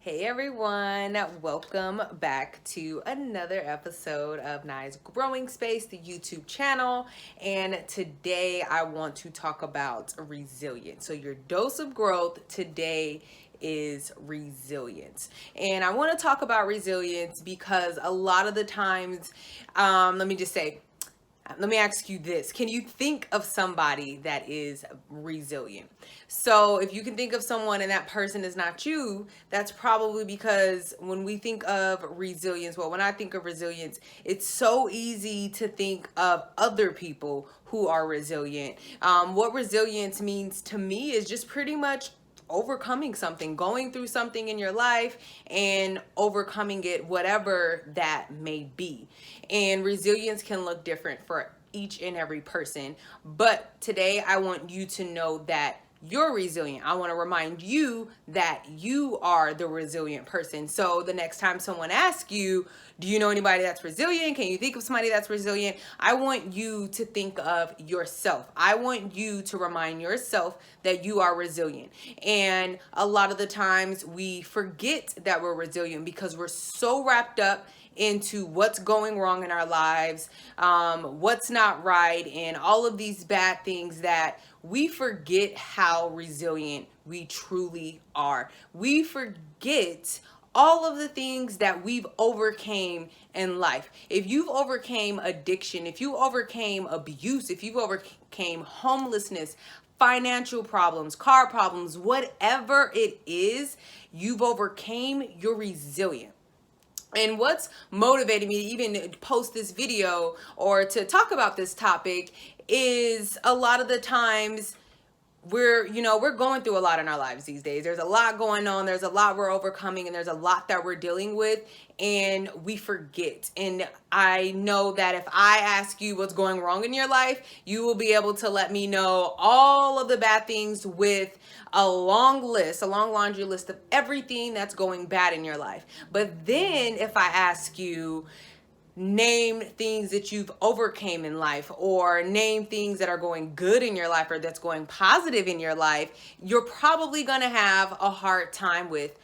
Hey everyone, welcome back to another episode of Nye's Growing Space, the YouTube channel. And today I want to talk about resilience. So, your dose of growth today is resilience. And I want to talk about resilience because a lot of the times, let me ask you this. Can you think of somebody that is resilient? So, if you can think of someone and that person is not you, that's probably because when we think of resilience, well, when I think of resilience, it's so easy to think of other people who are resilient. What resilience means to me is just pretty much overcoming something, going through something in your life and overcoming it, whatever that may be. And resilience can look different for each and every person. But today, I want you to know that you're resilient. I want to remind you that you are the resilient person. So the next time someone asks you, do you know anybody that's resilient? Can you think of somebody that's resilient? I want you to think of yourself. I want you to remind yourself that you are resilient. And a lot of the times we forget that we're resilient because we're so wrapped up into what's going wrong in our lives, what's not right, and all of these bad things that we forget how resilient we truly are. We forget all of the things that we've overcame in life. If you've overcame addiction, if you overcame abuse, if you've overcame homelessness, financial problems, car problems, whatever it is, you've overcame, you're resilient. And what's motivated me to even post this video or to talk about this topic is a lot of the times we're going through a lot in our lives these days. There's a lot going on, there's a lot we're overcoming, and there's a lot that we're dealing with, and we forget. And I know that if I ask you what's going wrong in your life, you will be able to let me know all of the bad things with a long list, a long laundry list of everything that's going bad in your life. But then if I ask you, name things that you've overcame in life, or name things that are going good in your life or that's going positive in your life, you're probably going to have a hard time with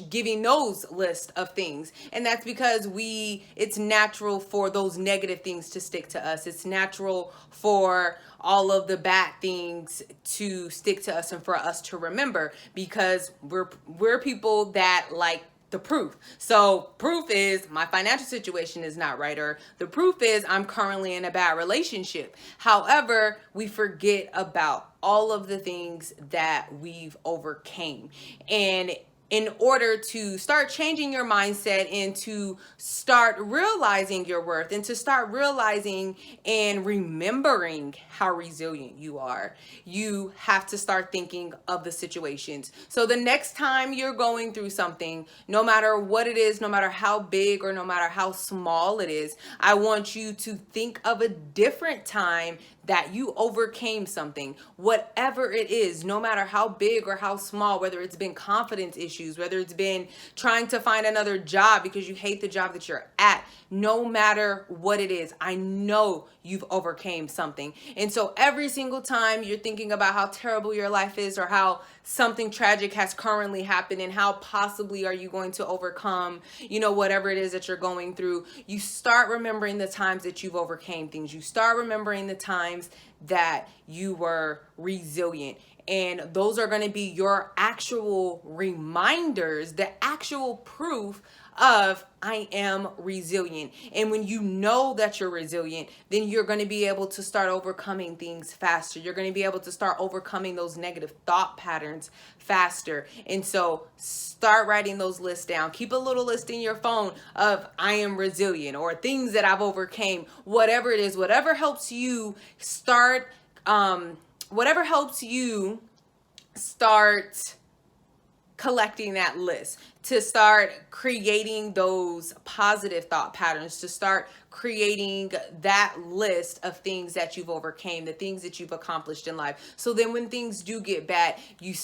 giving those list of things. And that's because it's natural for those negative things to stick to us. It's natural for all of the bad things to stick to us and for us to remember, because we're people that like the proof. So proof is my financial situation is not right, or the proof is I'm currently in a bad relationship. However, we forget about all of the things that we've overcame. And in order to start changing your mindset and to start realizing your worth and to start realizing and remembering how resilient you are, you have to start thinking of the situations. So the next time you're going through something, no matter what it is, no matter how big or no matter how small it is, I want you to think of a different time that you overcame something, whatever it is, no matter how big or how small, whether it's been confidence issues, whether it's been trying to find another job because you hate the job that you're at, no matter what it is, I know you've overcame something. And so every single time you're thinking about how terrible your life is, or how something tragic has currently happened, and how possibly are you going to overcome, whatever it is that you're going through, you start remembering the times that you've overcame things. You start remembering the times that you were resilient. And those are going to be your actual reminders, the actual proof of I am resilient. And when you know that you're resilient, then you're going to be able to start overcoming things faster. You're going to be able to start overcoming those negative thought patterns faster. And so start writing those lists down. Keep a little list in your phone of I am resilient, or things that I've overcame, whatever it is, whatever helps you start collecting that list, to start creating those positive thought patterns, to start creating that list of things that you've overcame, the things that you've accomplished in life. So then when things do get bad, you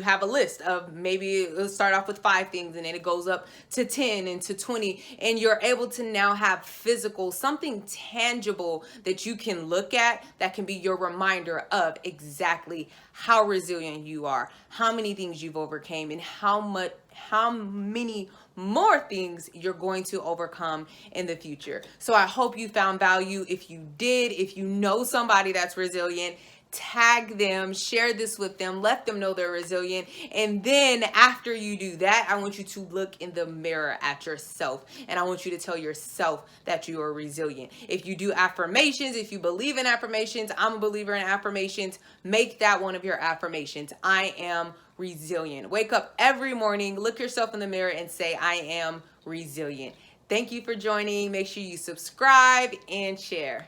have a list of, maybe it'll start off with 5 things and then it goes up to 10 and to 20, and you're able to now have physical, something tangible that you can look at that can be your reminder of exactly how resilient you are, how many things you've overcame, and how many more things you're going to overcome in the future. So I hope you found value. If you did, if you know somebody that's resilient, tag them, share this with them, let them know they're resilient. And then after you do that, I want you to look in the mirror at yourself, and I want you to tell yourself that you are resilient. If you do affirmations, if you believe in affirmations, I'm a believer in affirmations, make that one of your affirmations. I am resilient. Wake up every morning, look yourself in the mirror and say, I am resilient. Thank you for joining. Make sure you subscribe and share.